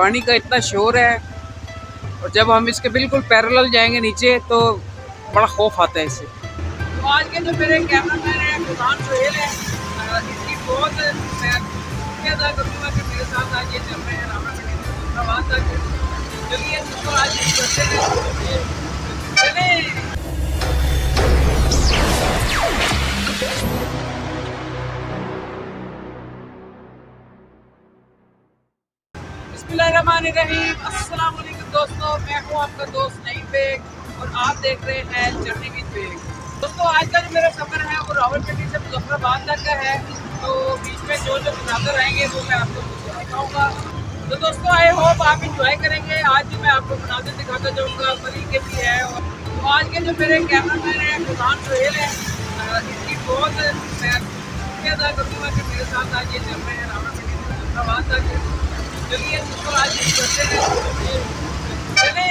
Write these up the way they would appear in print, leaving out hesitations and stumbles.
पानी का इतना शोर है, और जब हम इसके बिल्कुल पैरेलल जाएंगे नीचे तो बड़ा खौफ आता है इससे। तो आज के जो मेरे कैमरामैन हैं गुलशान सोहेल है, इसकी बहुत मैं शुक्रिया अदा करूँगा कि मेरे साथ आज ये चल रहे हैं रावणापट्टी से मुजफ्फराबाद तक। चलिए तो आज करते हैं, चले। बिस्मिल्लाहिर्रहमानिर्रहीम, अस्सलाम वालेकुम दोस्तों, मैं हूँ आपका दोस्त नईम बेग और आप देख रहे हैं जर्नी विद बेग। दोस्तों आज का जो मेरा सफ़र है वो रावलपिंडी से मुजफ्फराबाद तक का है, तो बीच में जो जो मनाज़र आएंगे वो मैं आपको दिखाऊँगा। तो दोस्तों आई होप आप इंजॉय करेंगे। आज जो मैं आपको मनाज़र दिखाता जाऊँगा तरीके भी है। और तो आज के जो मेरे कैमरामैन हैं गुलशान सोहेल है, इसकी बहुत मैं शुक्रिया अदा करूँगा कि मेरे साथ आज ये चल रहे हैं रावलपिंडी से मुजफ्फराबाद तक। चलिए तो आज करते हैं, चले।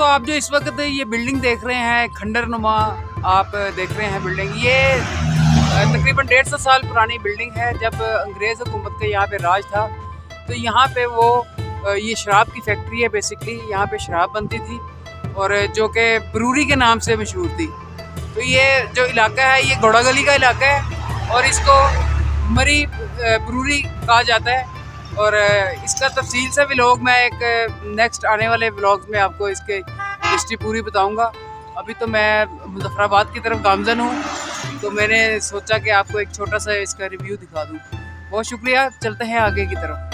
दोस्तों आप जो इस वक्त ये बिल्डिंग देख रहे हैं, खंडर नुमा आप देख रहे हैं बिल्डिंग, ये तकरीबन 150 साल पुरानी बिल्डिंग है। जब अंग्रेज़ हुकूमत का यहाँ पे राज था तो यहाँ पे वो ये शराब की फैक्ट्री है। बेसिकली यहाँ पे शराब बनती थी और जो कि ब्रूरी के नाम से मशहूर थी। तो ये जो इलाका है ये घोड़ा गली का इलाका है और इसको मरी ब्रूरी कहा जाता है। और इसका तफसील से व्लॉग मैं एक नेक्स्ट आने वाले व्लॉग्स में आपको इसके हिस्ट्री पूरी बताऊंगा। अभी तो मैं मुजफ्फराबाद की तरफ गामजन हूँ, तो मैंने सोचा कि आपको एक छोटा सा इसका रिव्यू दिखा दूँ। बहुत शुक्रिया, चलते हैं आगे की तरफ।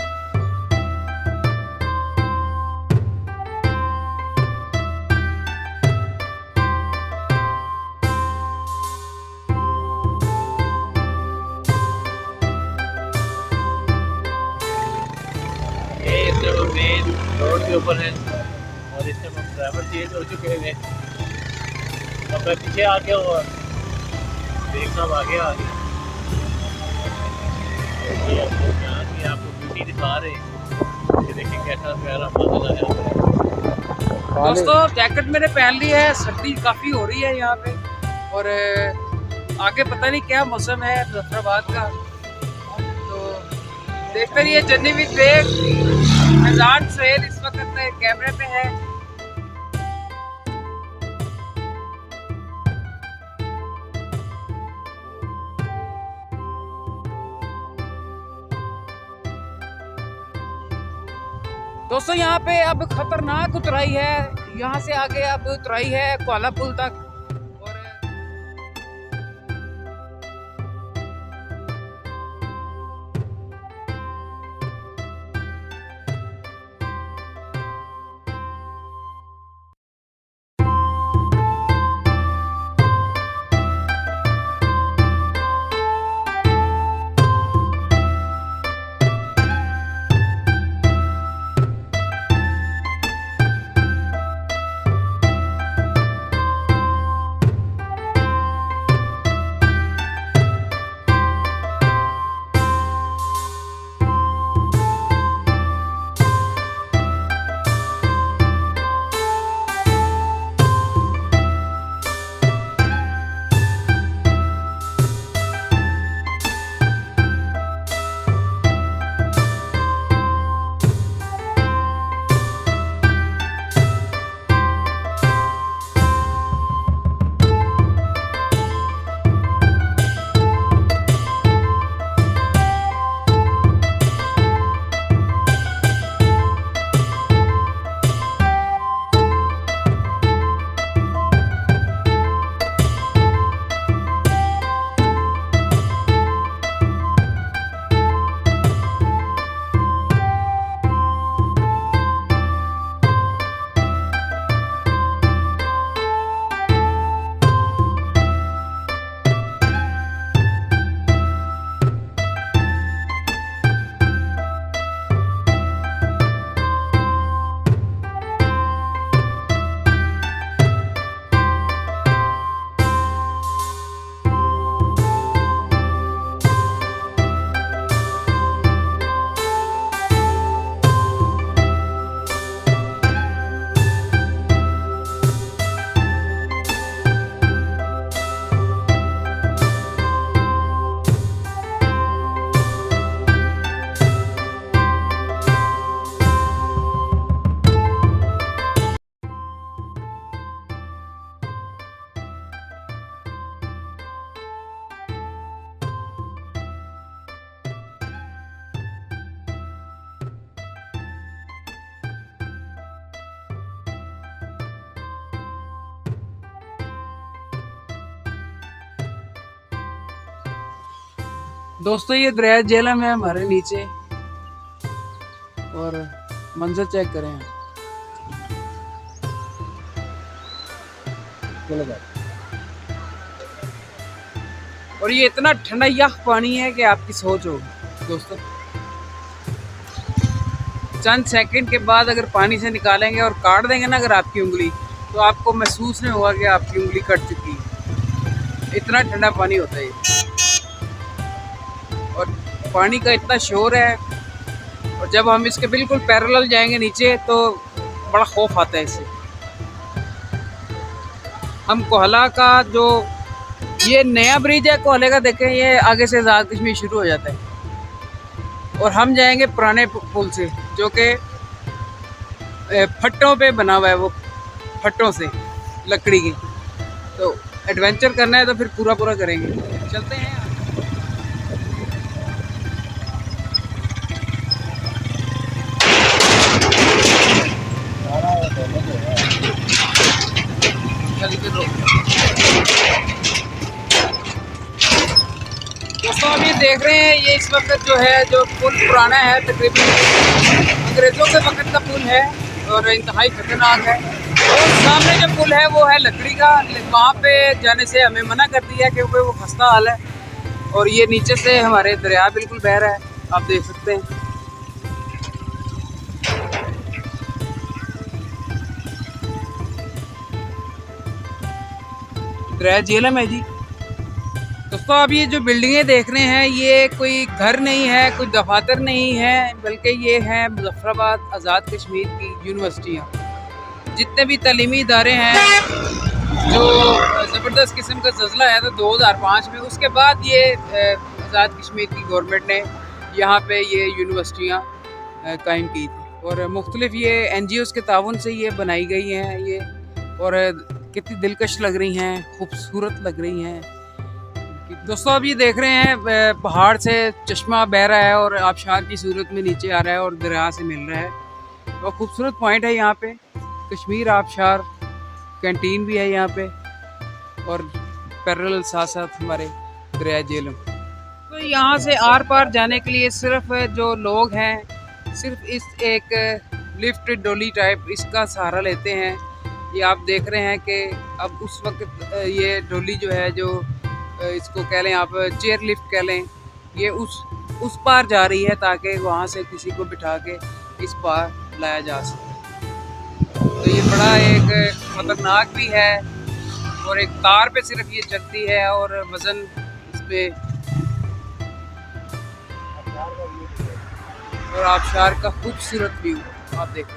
मेन रोड के ऊपर है और इस टाइम ड्राइवर चेंज हो चुके हैं। अब मैं पीछे आ गया और देख साहब आगे आ गया। यहाँ की आपको ब्यूटी दिखा रहे हैं, ये देखिए कैसा प्यारा मंजर है। दोस्तों जैकेट मैंने पहन ली है, सर्दी काफ़ी हो रही है यहाँ पे और आगे पता नहीं क्या मौसम है मुजफ्फराबाद का। तो देखते रहिए जर्नी विद बेग। फैजान सुहेल इस वक्त कैमरे पे है। दोस्तों यहाँ पे अब खतरनाक उतराई है, यहाँ से आगे अब उतराई है क्वाला पुल तक। दोस्तों ये दरिया झेलम है हमारे नीचे और मंजर चेक करें। और ये इतना ठंडा यख पानी है कि आपकी सोच हो दोस्तों। चंद सेकंड के बाद अगर पानी से निकालेंगे और काट देंगे ना अगर आपकी उंगली, तो आपको महसूस नहीं होगा कि आपकी उंगली कट चुकी है। इतना ठंडा पानी होता है और पानी का इतना शोर है। और जब हम इसके बिल्कुल पैरेलल जाएंगे नीचे तो बड़ा खौफ आता है इससे। हम कोहला का जो ये नया ब्रिज है कोहले का, देखें ये आगे से आज़ाद कश्मीर शुरू हो जाता है और हम जाएंगे पुराने पुल से जो कि फट्टों पे बना हुआ है, वो फट्टों से लकड़ी की। तो एडवेंचर करना है तो फिर पूरा पूरा करेंगे, चलते हैं। दोस्तों अब ये देख रहे हैं, ये इस वक्त जो है जो पुल पुराना है, तकरीबन अंग्रेज़ों के वक्त का पुल है और इंतहाई खतरनाक है। और सामने जो पुल है वो है लकड़ी का, वहाँ पे जाने से हमें मना कर दिया क्योंकि वो खस्ता हाल है। और ये नीचे से हमारे दरिया बिल्कुल बह रहा है, आप देख सकते हैं। दरिया झेलम है जी। दोस्तों अब ये जो बिल्डिंगें देख रहे हैं ये कोई घर नहीं है, कोई दफातर नहीं है, बल्कि ये है मुजफ्फराबाद आज़ाद कश्मीर की यूनिवर्सिटियाँ। जितने भी तालीमी इदारे हैं, जो ज़बरदस्त किस्म का ज़लज़ला आया था 2005 में, उसके बाद ये आज़ाद कश्मीर की गवर्नमेंट ने यहाँ पे ये यूनिवर्सिटियाँ कायम की थी और मुख्तलिफ ये NGOs के ताउन से ये बनाई गई हैं ये, और कितनी दिलकश लग रही हैं, खूबसूरत लग रही हैं। दोस्तों अब ये देख रहे हैं पहाड़ से चश्मा बह रहा है और आबशार की सूरत में नीचे आ रहा है और दरिया से मिल रहा है। तो खूबसूरत पॉइंट है यहाँ पे, कश्मीर आबशार कैंटीन भी है यहाँ पे और पैरेलल साथ साथ हमारे दरिया झेलम। तो यहाँ से आर पार जाने के लिए सिर्फ जो लोग हैं सिर्फ इस एक लिफ्ट डोली टाइप इसका सहारा लेते हैं। ये आप देख रहे हैं कि अब उस वक्त ये डोली जो है, जो इसको कह लें आप चेयर लिफ्ट कह लें, ये उस पार जा रही है ताकि वहाँ से किसी को बिठा के इस पार लाया जा सके। तो ये बड़ा एक खतरनाक भी है और एक तार पे सिर्फ ये चलती है और वज़न इस पे और आबशार का खूबसूरत व्यू आप देखें।